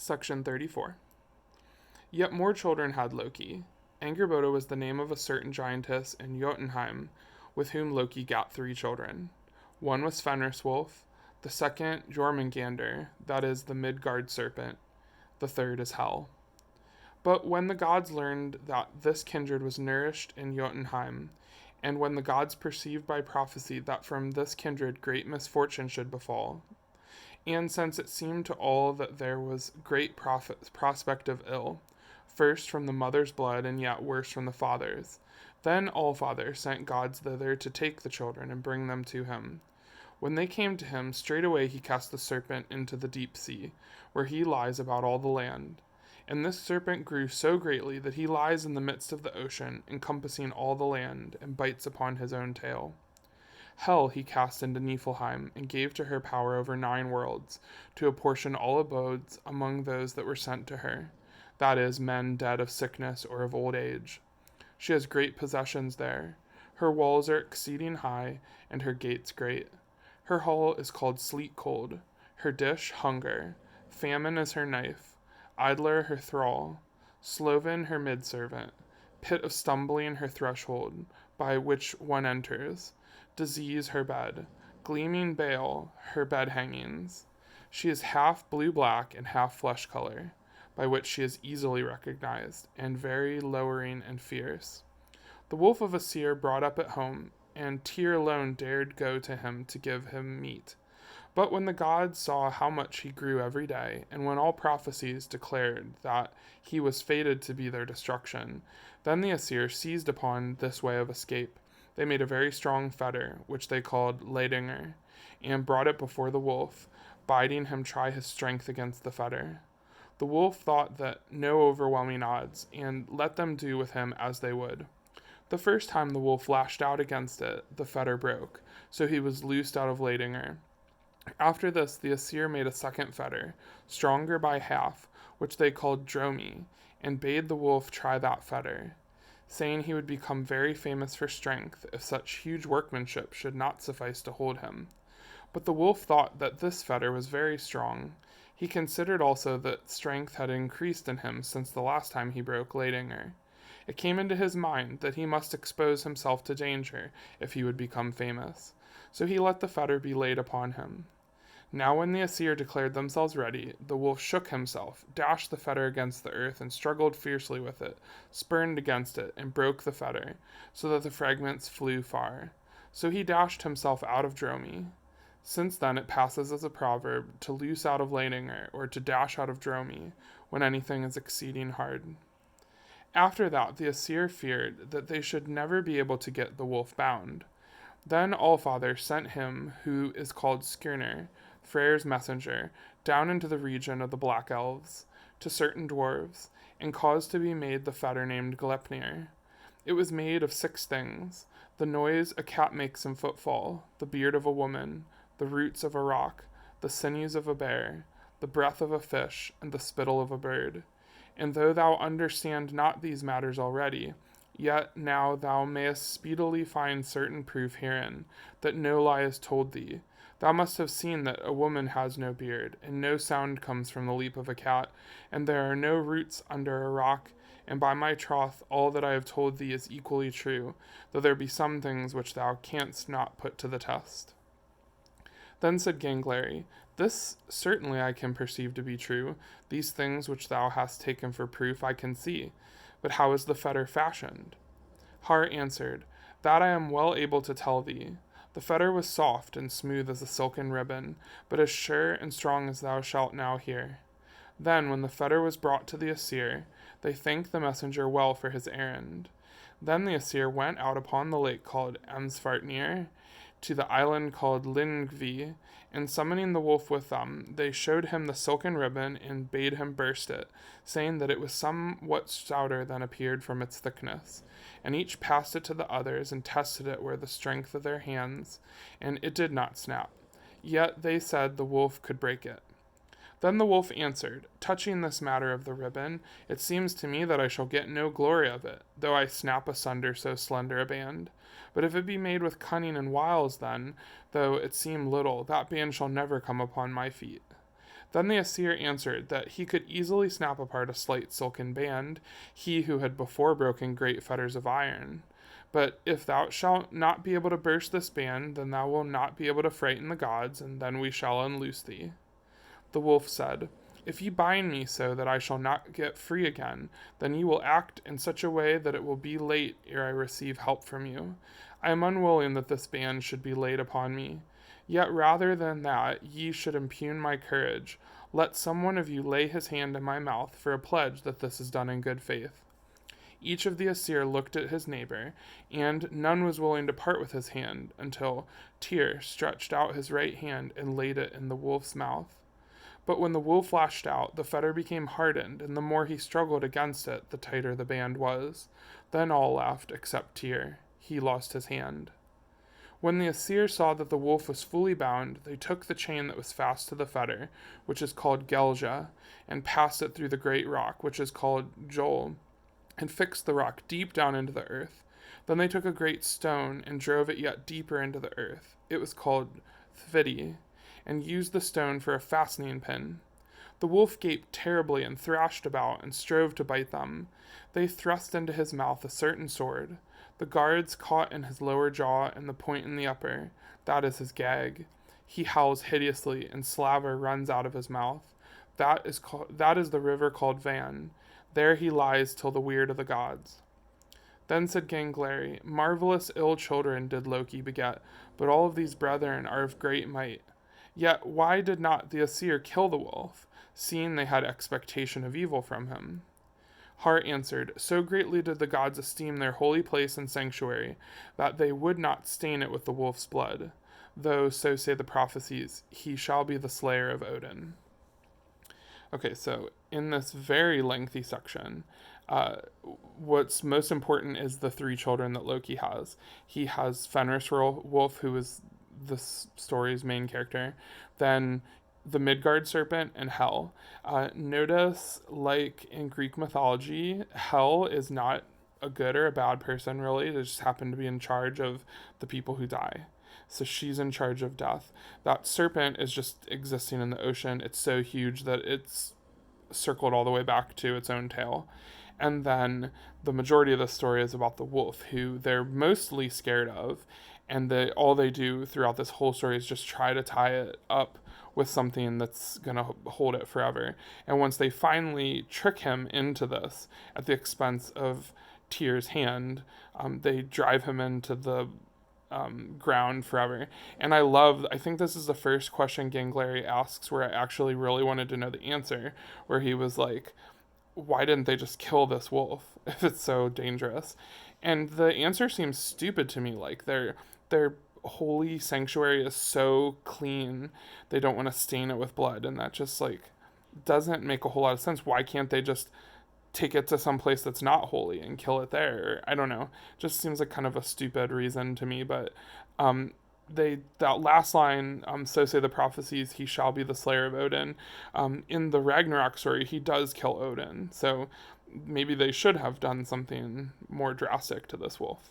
Section 34. Yet more children had Loki. Angerboda was the name of a certain giantess in Jotunheim, with whom Loki got 3 children. One was Fenris-Wolf, the second Jormungandr, that is the Midgard serpent, the third is Hel. But when the gods learned that this kindred was nourished in Jotunheim, and when the gods perceived by prophecy that from this kindred great misfortune should befall, and since it seemed to all that there was great prospect of ill, first from the mother's blood, and yet worse from the father's, then Allfather sent gods thither to take the children and bring them to him. When they came to him, straightway he cast the serpent into the deep sea, where he lies about all the land. And this serpent grew so greatly that he lies in the midst of the ocean, encompassing all the land, and bites upon his own tail. Hel he cast into Niflheim, and gave to her power over 9 worlds, to apportion all abodes among those that were sent to her, that is, men dead of sickness or of old age. She has great possessions there. Her walls are exceeding high, and her gates great. Her hall is called Sleet Cold, her dish Hunger, Famine is her knife, Idler her thrall, Sloven her maidservant, Pit of stumbling her threshold, by which one enters, Disease her bed, Gleaming bale her bed hangings. She is half blue-black and half flesh color, by which she is easily recognized, and very lowering and fierce. The wolf of Aesir brought up at home, and Tyr alone dared go to him to give him meat. But when the gods saw how much he grew every day, and when all prophecies declared that he was fated to be their destruction, then the Aesir seized upon this way of escape. They made a very strong fetter, which they called Leidinger, and brought it before the wolf, bidding him try his strength against the fetter. The wolf thought that no overwhelming odds, and let them do with him as they would. The first time the wolf lashed out against it, the fetter broke, so he was loosed out of Leidinger. After this, the Aesir made a second fetter, stronger by half, which they called Dromi, and bade the wolf try that fetter, saying he would become very famous for strength if such huge workmanship should not suffice to hold him. But the wolf thought that this fetter was very strong. He considered also that strength had increased in him since the last time he broke Leidinger. It came into his mind that he must expose himself to danger if he would become famous, so he let the fetter be laid upon him. Now when the Aesir declared themselves ready, the wolf shook himself, dashed the fetter against the earth, and struggled fiercely with it, spurned against it, and broke the fetter, so that the fragments flew far. So he dashed himself out of Dromi. Since then it passes as a proverb to loose out of Leidinger, or to dash out of Dromi, when anything is exceeding hard. After that, the Aesir feared that they should never be able to get the wolf bound. Then Allfather sent him who is called Skirnir, Freyr's messenger, down into the region of the Black Elves, to certain dwarves, and caused to be made the fetter named Gleipnir. It was made of 6 things: the noise a cat makes in footfall, the beard of a woman, the roots of a rock, the sinews of a bear, the breath of a fish, and the spittle of a bird. And though thou understand not these matters already, yet now thou mayest speedily find certain proof herein, that no lie is told thee. Thou must have seen that a woman has no beard, and no sound comes from the leap of a cat, and there are no roots under a rock, and by my troth all that I have told thee is equally true, though there be some things which thou canst not put to the test. Then said Gangleri, This certainly I can perceive to be true. These things which thou hast taken for proof I can see. But how is the fetter fashioned? Har answered, That I am well able to tell thee. The fetter was soft and smooth as a silken ribbon, but as sure and strong as thou shalt now hear. Then, when the fetter was brought to the Aesir, they thanked the messenger well for his errand. Then the Aesir went out upon the lake called Emsvartnir, to the island called Lingvi, and summoning the wolf with them, they showed him the silken ribbon and bade him burst it, saying that it was somewhat stouter than appeared from its thickness. And each passed it to the others and tested it where the strength of their hands, and it did not snap. Yet they said the wolf could break it. Then the wolf answered, Touching this matter of the ribbon, it seems to me that I shall get no glory of it, though I snap asunder so slender a band. But if it be made with cunning and wiles, then, though it seem little, that band shall never come upon my feet. Then the Aesir answered that he could easily snap apart a slight silken band, he who had before broken great fetters of iron. But if thou shalt not be able to burst this band, then thou wilt not be able to frighten the gods, and then we shall unloose thee. The wolf said, If ye bind me so that I shall not get free again, then ye will act in such a way that it will be late ere I receive help from you. I am unwilling that this band should be laid upon me. Yet rather than that ye should impugn my courage, let some one of you lay his hand in my mouth for a pledge that this is done in good faith. Each of the Aesir looked at his neighbor, and none was willing to part with his hand until Tyr stretched out his right hand and laid it in the wolf's mouth. But when the wolf lashed out, the fetter became hardened, and the more he struggled against it, the tighter the band was. Then all laughed except Tyr. He lost his hand. When the Aesir saw that the wolf was fully bound, they took the chain that was fast to the fetter, which is called Gelja, and passed it through the great rock, which is called Jol, and fixed the rock deep down into the earth. Then they took a great stone and drove it yet deeper into the earth. It was called Thvidi, and used the stone for a fastening pin. The wolf gaped terribly and thrashed about and strove to bite them. They thrust into his mouth a certain sword. The guards caught in his lower jaw and the point in the upper. That is his gag. He howls hideously, and slaver runs out of his mouth. That is the river called Van. There he lies till the weird of the gods. Then said Gangleri, Marvelous ill children did Loki beget, but all of these brethren are of great might. Yet why did not the Aesir kill the wolf, seeing they had expectation of evil from him? Har answered, So greatly did the gods esteem their holy place and sanctuary, that they would not stain it with the wolf's blood, though, so say the prophecies, he shall be the slayer of Odin. Okay, so in this very lengthy section, what's most important is the three children that Loki has. He has Fenris-Wolf, who is this story's main character, then the Midgard serpent, and Hel. Notice, like in Greek mythology, Hel is not a good or a bad person, really. They just happen to be in charge of the people who die. So she's in charge of death. That serpent is just existing in the ocean. It's so huge that it's circled all the way back to its own tail. And then the majority of the story is about the wolf, who they're mostly scared of. And all they do throughout this whole story is just try to tie it up with something that's going to hold it forever. And once they finally trick him into this at the expense of Tyr's hand, they drive him into the ground forever. And I think this is the first question Gangleri asks where I actually really wanted to know the answer, where he was like, why didn't they just kill this wolf if it's so dangerous? And the answer seems stupid to me. Like, their holy sanctuary is so clean, they don't want to stain it with blood, and that just, like, doesn't make a whole lot of sense. Why can't they just take it to some place that's not holy and kill it there? I don't know. Just seems like kind of a stupid reason to me, but that last line, so say the prophecies, he shall be the slayer of Odin. In the Ragnarok story, he does kill Odin, so maybe they should have done something more drastic to this wolf.